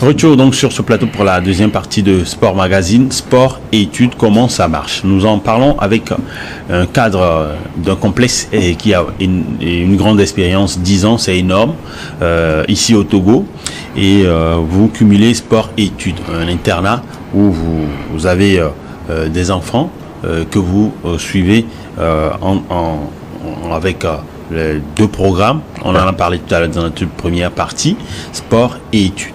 Retour donc sur ce plateau pour la deuxième partie de Sport Magazine, Sport et études, comment ça marche. Nous en parlons avec un cadre d'un complexe qui a une grande expérience, 10 ans, c'est énorme, ici au Togo. Et vous cumulez sport et études, un internat où vous avez des enfants que vous suivez avec les deux programmes. On en a parlé tout à l'heure dans notre première partie, sport et études.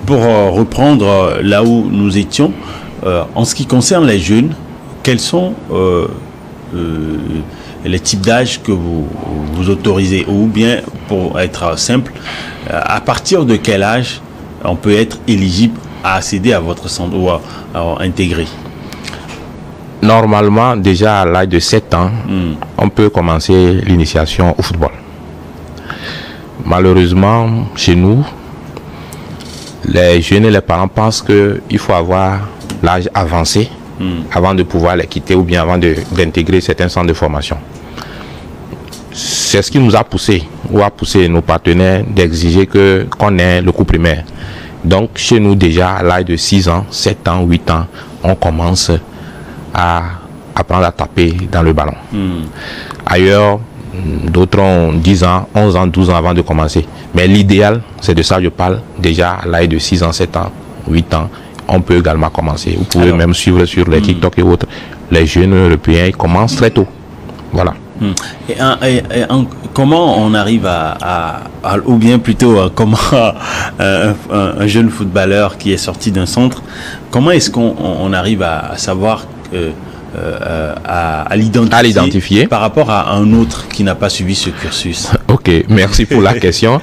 Pour reprendre là où nous étions, en ce qui concerne les jeunes, quels sont les types d'âge que vous autorisez, ou bien, pour être simple, à partir de quel âge on peut être éligible à accéder à votre centre ou à intégrer? Normalement, déjà à l'âge de 7 ans, on peut commencer l'initiation au football. Malheureusement, chez nous, les jeunes et les parents pensent qu'il faut avoir l'âge avancé avant de pouvoir les quitter ou bien avant d'intégrer certains centres de formation. C'est ce qui nous a poussé ou a poussé nos partenaires d'exiger qu'on ait le cours primaire. Donc chez nous déjà à l'âge de 6 ans, 7 ans, 8 ans, on commence à apprendre à taper dans le ballon. Ailleurs, d'autres ont 10 ans, 11 ans, 12 ans avant de commencer. Mais l'idéal, c'est de ça que je parle, déjà à l'âge de 6 ans, 7 ans, 8 ans, on peut également commencer. Vous pouvez même suivre sur les TikTok et autres. Les jeunes européens, ils commencent très tôt. Voilà. Comment on arrive ou bien plutôt comment un jeune footballeur qui est sorti d'un centre, comment est-ce qu'on arrive à savoir à l'identifier par rapport à un autre qui n'a pas suivi ce cursus? Ok, merci pour la question.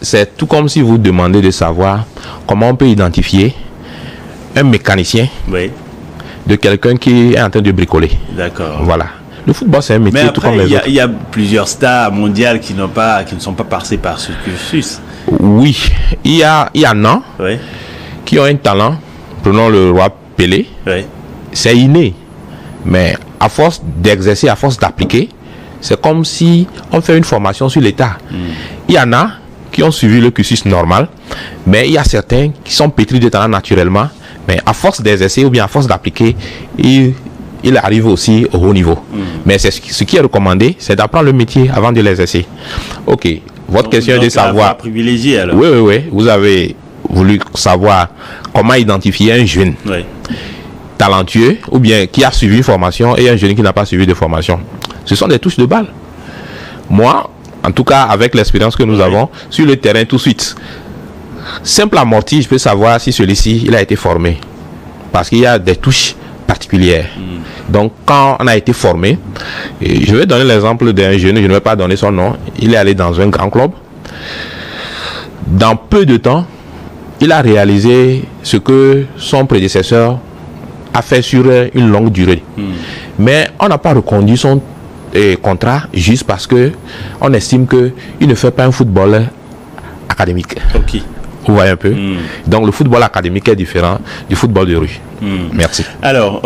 C'est tout comme si vous demandez de savoir comment on peut identifier un mécanicien de quelqu'un qui est en train de bricoler. D'accord. Voilà. Le football, c'est un métier. Mais après, tout comme les autres. Il y a plusieurs stars mondiales qui ne sont pas passés par ce cursus. Oui, il y en a qui ont un talent. Prenons le roi Pelé. C'est inné. Mais à force d'exercer, à force d'appliquer, c'est comme si on fait une formation sur l'état. Il y en a qui ont suivi le cursus normal, mais il y a certains qui sont pétris de talent naturellement, mais à force d'exercer ou bien à force d'appliquer, il arrive aussi au haut niveau. Mais c'est ce qui est recommandé, c'est d'apprendre le métier avant de l'exercer. Ok, votre question est de savoir. Privilégié alors. Oui. Vous avez voulu savoir comment identifier un jeune talentueux ou bien qui a suivi une formation et un jeune qui n'a pas suivi de formation. Ce sont des touches de balle. Moi, en tout cas, avec l'expérience que nous avons sur le terrain tout de suite, simple amorti, je peux savoir si celui-ci il a été formé. Parce qu'il y a des touches particulières. Donc, quand on a été formé, je vais donner l'exemple d'un jeune, je ne vais pas donner son nom, il est allé dans un grand club. Dans peu de temps, il a réalisé ce que son prédécesseur a fait sur une longue durée. Mais on n'a pas reconduit son contrat juste parce que on estime qu'il ne fait pas un football académique. Vous voyez un peu. Donc le football académique est différent du football de rue. Merci. Alors,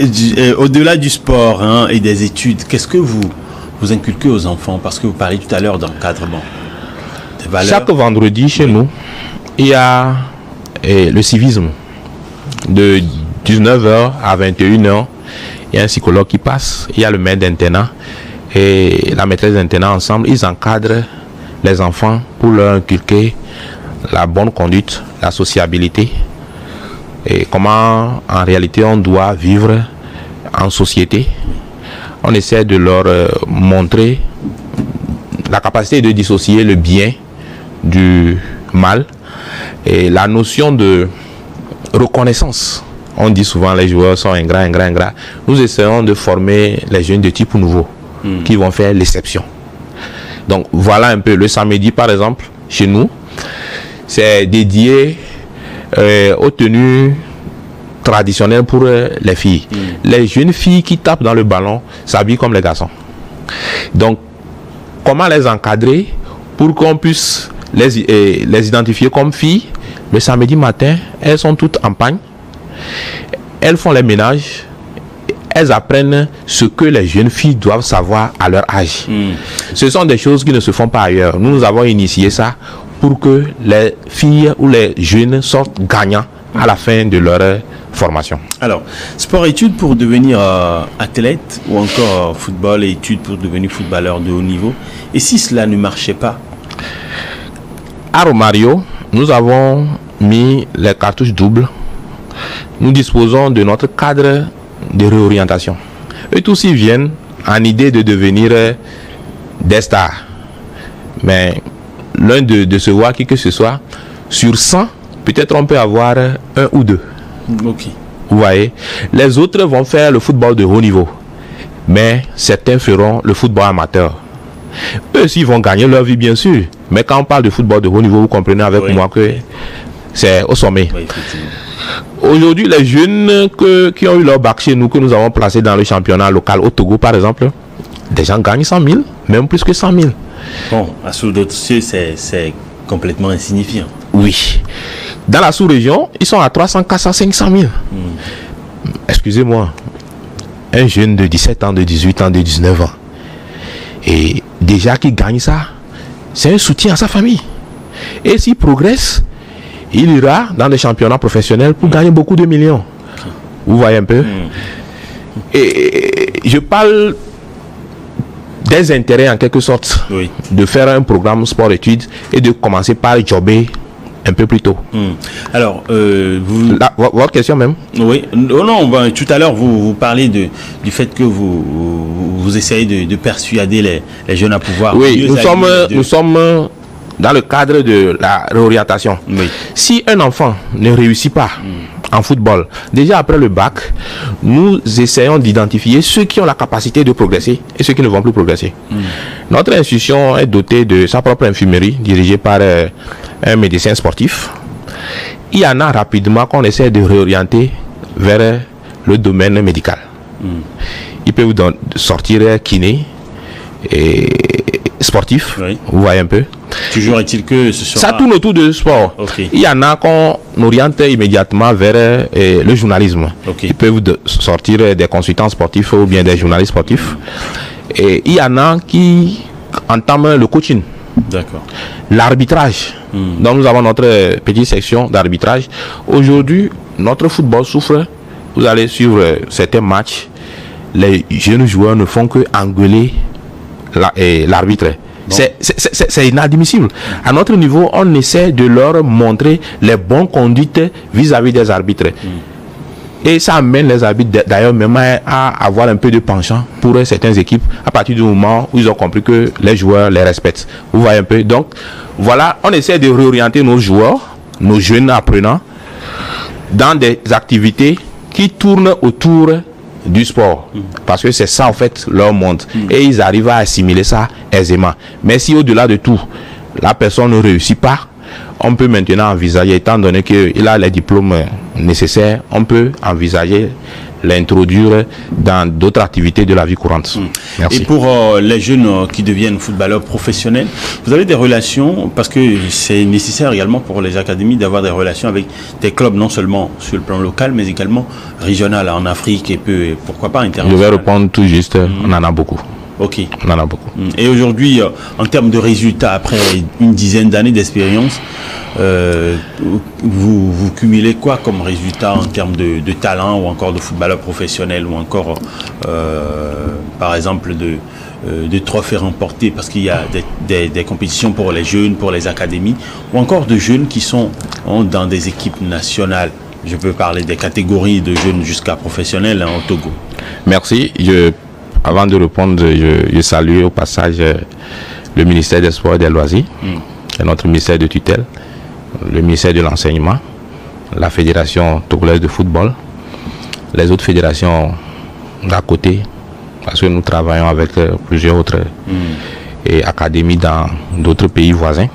au-delà du sport et des études, qu'est-ce que vous inculquez aux enfants? Parce que vous parlez tout à l'heure d'encadrement. Chaque vendredi chez nous, il y a le civisme. De 19h à 21h, il y a un psychologue qui passe, il y a le maître d'internat et la maîtresse d'internat ensemble, ils encadrent les enfants pour leur inculquer la bonne conduite, la sociabilité et comment en réalité on doit vivre en société. On essaie de leur montrer la capacité de dissocier le bien du mal et la notion de reconnaissance. On dit souvent les joueurs sont ingrats. Nous essayons de former les jeunes de type nouveau qui vont faire l'exception. Donc voilà un peu. Le samedi par exemple, chez nous, c'est dédié aux tenues traditionnelles pour les filles. Les jeunes filles qui tapent dans le ballon s'habillent comme les garçons. Donc comment les encadrer pour qu'on puisse les identifier comme filles? Le samedi matin, elles sont toutes en pagne. Elles font les ménages. elles apprennent ce que les jeunes filles doivent savoir à leur âge. Ce sont des choses qui ne se font pas ailleurs. Nous avons initié ça pour que les filles ou les jeunes sortent gagnants à la fin de leur formation. Alors, sport-études pour devenir athlète ou encore football et études pour devenir footballeur de haut niveau. Et si cela ne marchait pas? À Romario, nous avons mis les cartouches doubles. Nous disposons de notre cadre de réorientation. Eux tous ils viennent en idée de devenir des stars. Mais l'un de se voir qui que ce soit, sur 100, peut-être on peut avoir un ou deux. Ok. Vous voyez, les autres vont faire le football de haut niveau. Mais certains feront le football amateur. Eux aussi vont gagner leur vie, bien sûr. Mais quand on parle de football de haut niveau, vous comprenez avec moi que c'est au sommet. Oui, aujourd'hui, les jeunes qui ont eu leur bac chez nous, que nous avons placés dans le championnat local au Togo, par exemple, des gens gagnent 100 000, même plus que 100 000. Bon, à sous-dossier, c'est complètement insignifiant. Oui. Dans la sous-région, ils sont à 300, 400, 500 000. Excusez-moi. Un jeune de 17 ans, de 18 ans, de 19 ans, et déjà qui gagne ça, c'est un soutien à sa famille. Et s'il progresse, il ira dans des championnats professionnels pour gagner beaucoup de millions. Vous voyez un peu. Et je parle des intérêts en quelque sorte, de faire un programme sport-études et de commencer par jobber un peu plus tôt. Alors, votre question même? Oui, non, ben, tout à l'heure, vous parlez du fait que vous essayez de persuader les jeunes à pouvoir... Oui, nous sommes dans le cadre de la réorientation. Oui. Si un enfant ne réussit pas en football, déjà après le bac, nous essayons d'identifier ceux qui ont la capacité de progresser et ceux qui ne vont plus progresser. Notre institution est dotée de sa propre infirmerie, dirigée par un médecin sportif. Il y en a rapidement qu'on essaie de réorienter vers le domaine médical. Il peut vous sortir kiné et sportif, vous voyez un peu. Toujours est-il que ce sera... Ça tourne autour du sport. Il y en a qu'on oriente immédiatement vers le journalisme. Ils peuvent sortir des consultants sportifs ou bien des journalistes sportifs. Et il y en a qui entament le coaching. D'accord. L'arbitrage. Donc nous avons notre petite section d'arbitrage. Aujourd'hui, notre football souffre. Vous allez suivre certains matchs. Les jeunes joueurs ne font que engueuler l'arbitre. Bon. C'est inadmissible. À notre niveau, on essaie de leur montrer les bonnes conduites vis-à-vis des arbitres. Et ça amène les arbitres d'ailleurs même à avoir un peu de penchant pour certaines équipes à partir du moment où ils ont compris que les joueurs les respectent. Vous voyez un peu. Donc voilà, on essaie de réorienter nos joueurs, nos jeunes apprenants, dans des activités qui tournent autour du sport, parce que c'est ça en fait leur monde, et ils arrivent à assimiler ça aisément. Mais si au-delà de tout la personne ne réussit pas, on peut maintenant envisager, étant donné qu'il a les diplômes nécessaires, on peut envisager l'introduire dans d'autres activités de la vie courante. Merci. Et pour les jeunes qui deviennent footballeurs professionnels, vous avez des relations, parce que c'est nécessaire également pour les académies d'avoir des relations avec des clubs, non seulement sur le plan local, mais également régional en Afrique et pourquoi pas international. Je vais répondre tout juste, on en a beaucoup. Ok. On en a beaucoup. Et aujourd'hui, en termes de résultats, après une dizaine d'années d'expérience, vous cumulez quoi comme résultat en termes de talent ou encore de footballeur professionnel ou encore, par exemple, de trophées remportés, parce qu'il y a des compétitions pour les jeunes, pour les académies, ou encore de jeunes qui sont dans des équipes nationales. Je peux parler des catégories de jeunes jusqu'à professionnels au Togo. Merci. Avant de répondre, je salue au passage le ministère des Sports et des Loisirs, notre ministère de tutelle, le ministère de l'Enseignement, la Fédération togolaise de football, les autres fédérations d'à côté, parce que nous travaillons avec plusieurs autres académies dans d'autres pays voisins.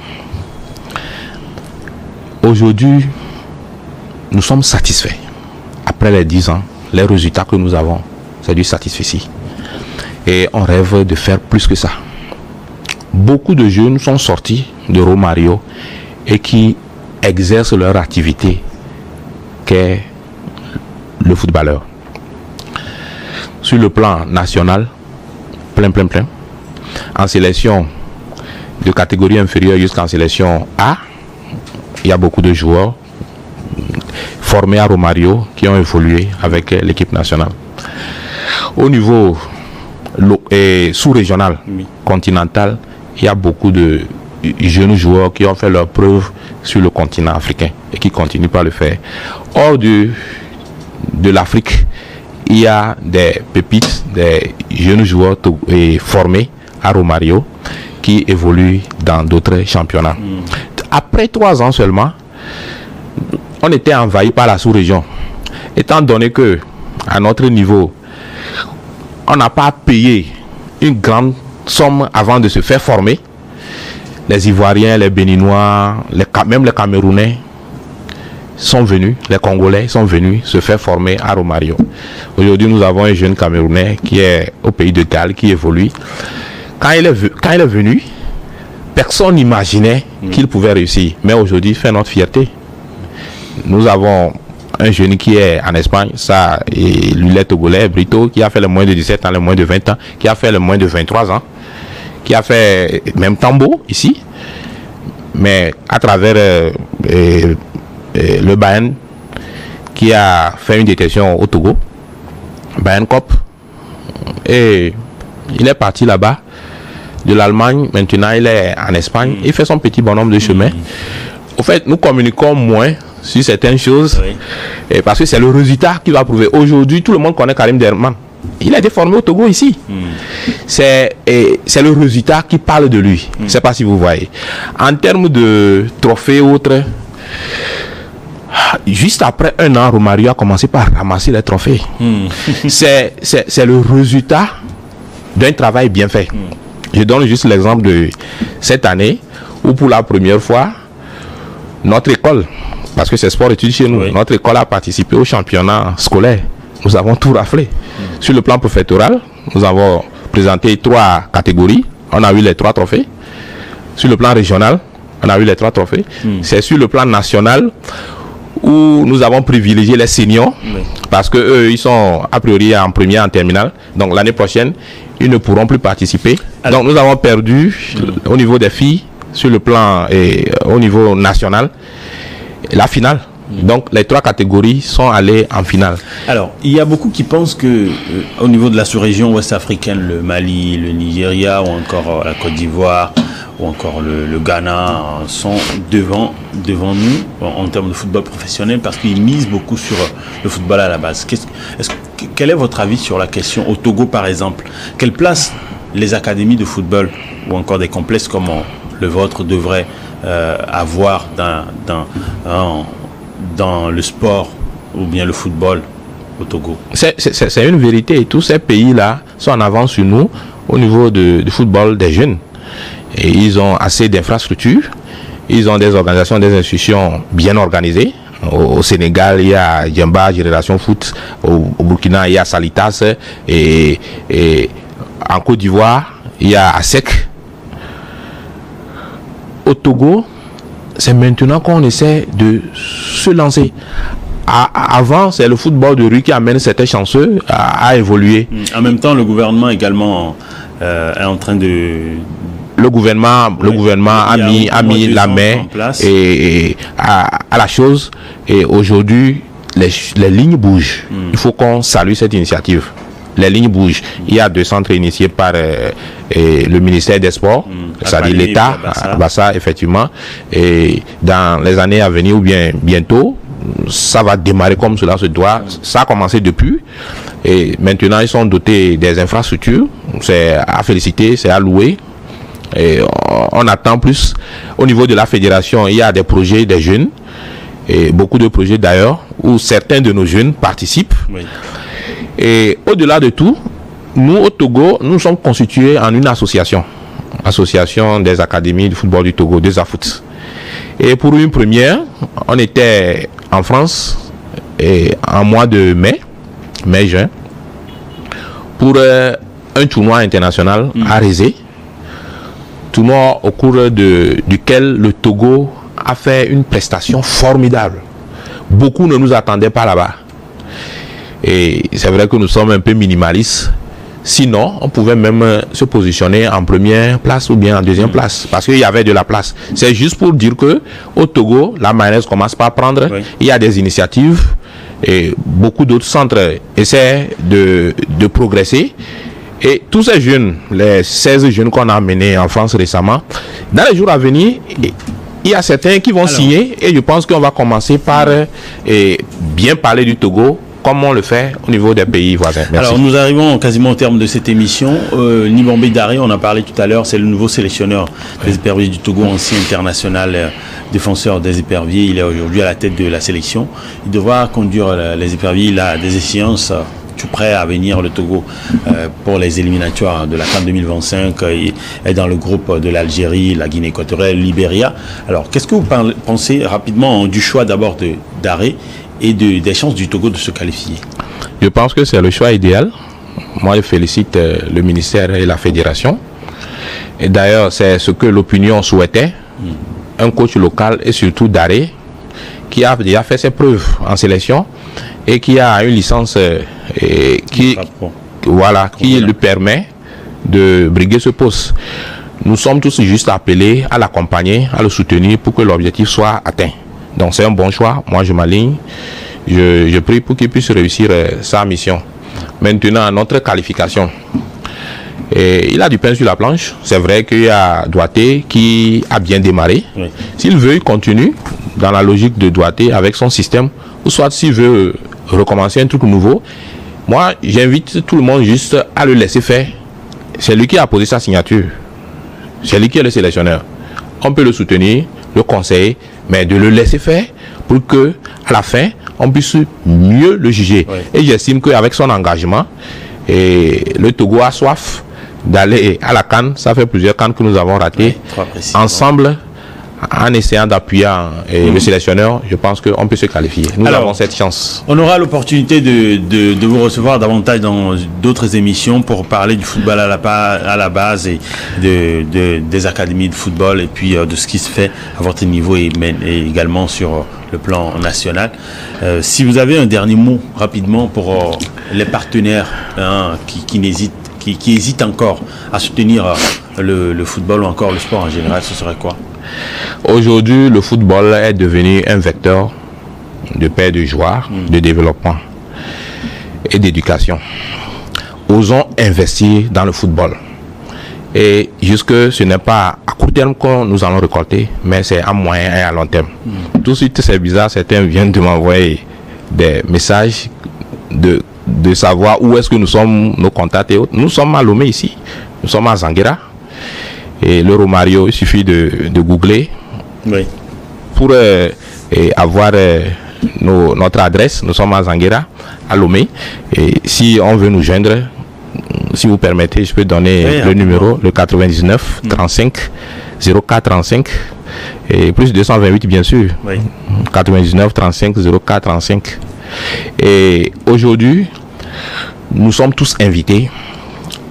Aujourd'hui, nous sommes satisfaits. Après les 10 ans, les résultats que nous avons, c'est du satisfait. Et on rêve de faire plus que ça. Beaucoup de jeunes sont sortis de Romario et qui exercent leur activité qu'est le footballeur. sur le plan national, plein. En sélection de catégorie inférieure jusqu'en sélection A, il y a beaucoup de joueurs formés à Romario qui ont évolué avec l'équipe nationale. Au niveau sous-régional, continental, il y a beaucoup de jeunes joueurs qui ont fait leurs preuves sur le continent africain et qui continuent par le faire. Hors de l'Afrique, il y a des pépites, des jeunes joueurs formés à Romario qui évoluent dans d'autres championnats. Après 3 ans seulement, on était envahi par la sous-région. Étant donné que, à notre niveau, on n'a pas payé une grande somme avant de se faire former, les Ivoiriens, les Béninois, même les Camerounais sont venus, les Congolais sont venus se faire former à Romario. Aujourd'hui, nous avons un jeune Camerounais qui est au pays de Galles, qui évolue. Quand il est venu, personne n'imaginait qu'il pouvait réussir. Mais aujourd'hui, il fait notre fierté. Nous avons un jeune qui est en Espagne, ça, et lui, il est togolais, Brito, qui a fait le moins de 17 ans, le moins de 20 ans, qui a fait le moins de 23 ans, qui a fait même Tambo ici, mais à travers le Bayern, qui a fait une détention au Togo, Bayern Cop, et il est parti là-bas de l'Allemagne. Maintenant il est en Espagne, il fait son petit bonhomme de chemin. Au fait, nous communiquons moins sur certaines choses, et parce que c'est le résultat qui va prouver. Aujourd'hui, tout le monde connaît Karim Derman. Il a été formé au Togo ici. C'est le résultat qui parle de lui. Je ne sais pas si vous voyez. En termes de trophées autres, juste après 1 an, Romario a commencé par ramasser les trophées. C'est le résultat d'un travail bien fait. Je donne juste l'exemple de cette année où pour la première fois, notre école, parce que c'est sport-études chez nous, notre école a participé au championnat scolaire. Nous avons tout raflé. Sur le plan préfectoral, nous avons présenté 3 catégories. On a eu les 3 trophées. Sur le plan régional, on a eu les 3 trophées. C'est sur le plan national où nous avons privilégié les seniors, parce que eux, ils sont a priori en première, en terminale. Donc l'année prochaine, ils ne pourront plus participer. Alors, donc nous avons perdu au niveau des filles, sur le plan et au niveau national, la finale. Donc les 3 catégories sont allées en finale. Alors, il y a beaucoup qui pensent que au niveau de la sous-région ouest-africaine, le Mali, le Nigeria ou encore la Côte d'Ivoire ou encore le Ghana sont devant nous en termes de football professionnel, parce qu'ils misent beaucoup sur le football à la base. Quel est votre avis sur la question au Togo par exemple? Quelle place les académies de football ou encore des complexes comme le vôtre devraient avoir dans le sport ou bien le football au Togo? C'est une vérité, et tous ces pays-là sont en avance sur nous au niveau du football des jeunes. Et ils ont assez d'infrastructures, ils ont des organisations, des institutions bien organisées. Au Sénégal, il y a Djemba, Génération Foot. Au Burkina, il y a Salitas. Et en Côte d'Ivoire, il y a ASEC. Au Togo, c'est maintenant qu'on essaie de se lancer. Avant, c'est le football de rue qui amène certains chanceux à évoluer. En même temps, le gouvernement également est en train de... Le gouvernement a mis la main à la chose, et aujourd'hui les lignes bougent. Il faut qu'on salue cette initiative. Les lignes bougent. Il y a 2 centres initiés par le ministère des Sports, c'est-à-dire l'État, Bassa, effectivement. Et dans les années à venir ou bien bientôt, ça va démarrer comme cela se doit. Ça a commencé depuis. Et maintenant, ils sont dotés des infrastructures. C'est à féliciter, c'est à louer. Et on attend plus. Au niveau de la fédération, il y a des projets des jeunes, et beaucoup de projets d'ailleurs, où certains de nos jeunes participent. Et au-delà de tout, nous au Togo, nous sommes constitués en une association des académies de football du Togo, des AFOOT. Et pour une première, on était en France en mois de mai-juin, pour un tournoi international à Rézé. Tournoi au cours duquel le Togo a fait une prestation formidable. Beaucoup ne nous attendaient pas là-bas. Et c'est vrai que nous sommes un peu minimalistes. Sinon, on pouvait même se positionner en première place ou bien en deuxième place, parce qu'il y avait de la place. C'est juste pour dire que au Togo, la mayonnaise commence pas à prendre. Oui. Il y a des initiatives et beaucoup d'autres centres essaient de progresser. Et tous ces jeunes, les 16 jeunes qu'on a amenés en France récemment, dans les jours à venir, il y a certains qui vont signer, et je pense qu'on va commencer par bien parler du Togo, comme on le fait au niveau des pays voisins. Merci. Alors nous arrivons quasiment au terme de cette émission. Nibombe Daré, on en parlait tout à l'heure, c'est le nouveau sélectionneur des éperviers du Togo, ancien international défenseur des éperviers. Il est aujourd'hui à la tête de la sélection. Il devra conduire les éperviers. Il a des échéances tout prêt à venir, le Togo, pour les éliminatoires de la CAN 2025. Il est dans le groupe de l'Algérie, la Guinée équatoriale, le Libéria. Alors qu'est-ce que vous pensez rapidement du choix d'abord de Daré et des chances du Togo de se qualifier? Je pense que c'est le choix idéal. Moi, je félicite le ministère et la fédération. Et d'ailleurs, c'est ce que l'opinion souhaitait. Un coach local et surtout Daré, qui a déjà fait ses preuves en sélection et qui a une licence qui lui permet de briguer ce poste. Nous sommes tous juste appelés à l'accompagner, à le soutenir pour que l'objectif soit atteint. Donc c'est un bon choix, moi je m'aligne, je prie pour qu'il puisse réussir sa mission. Maintenant, notre qualification. Et il a du pain sur la planche, c'est vrai qu'il y a Douaté qui a bien démarré. Oui. S'il veut, il continue dans la logique de Douaté avec son système, ou soit s'il veut recommencer un truc nouveau. Moi, j'invite tout le monde juste à le laisser faire. C'est lui qui a posé sa signature, c'est lui qui est le sélectionneur. On peut le soutenir, le conseiller, mais de le laisser faire pour que à la fin on puisse mieux le juger. Oui. Et j'estime qu'avec son engagement, le Togo a soif d'aller à la CAN. Ça fait plusieurs CAN que nous avons raté ensemble, en essayant d'appuyer le sélectionneur. Je pense qu'on peut se qualifier. Nous avons cette chance. On aura l'opportunité de vous recevoir davantage dans d'autres émissions pour parler du football à la base et des académies de football et puis de ce qui se fait à votre niveau et également sur le plan national. Si vous avez un dernier mot rapidement pour les partenaires qui hésitent encore à soutenir le football ou encore le sport en général, ce serait quoi? Aujourd'hui, le football est devenu un vecteur de paix, de joie, de développement et d'éducation. Osons investir dans le football. Et jusque ce n'est pas à court terme que nous allons récolter, mais c'est à moyen et à long terme. Tout de suite, c'est bizarre, certains viennent de m'envoyer des messages de savoir où est-ce que nous sommes, nos contacts et autres. Nous sommes à Lomé ici, nous sommes à Zanguera. Et le Romario, il suffit de googler pour avoir notre adresse. Nous sommes à Zanguera, à Lomé. Et si on veut nous joindre, si vous permettez, je peux donner le numéro, le 99 35 04 35 et plus 228 bien sûr. 99 35 04 35. Et aujourd'hui, nous sommes tous invités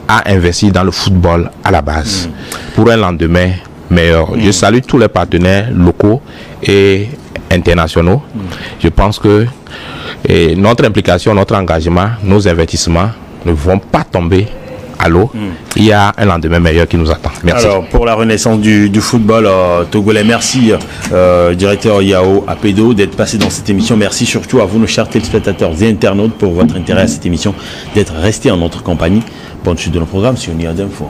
à investir dans le football à la base pour un lendemain meilleur. Je salue tous les partenaires locaux et internationaux. Je pense que notre implication, notre engagement, nos investissements ne vont pas tomber à l'eau. Il y a un lendemain meilleur qui nous attend. Merci. Alors, pour la renaissance du football togolais, merci directeur Yao Apedo d'être passé dans cette émission. Merci surtout à vous, nos chers téléspectateurs et internautes, pour votre intérêt à cette émission, d'être restés en notre compagnie. Bonne suite de nos programmes sur Nia d'Info.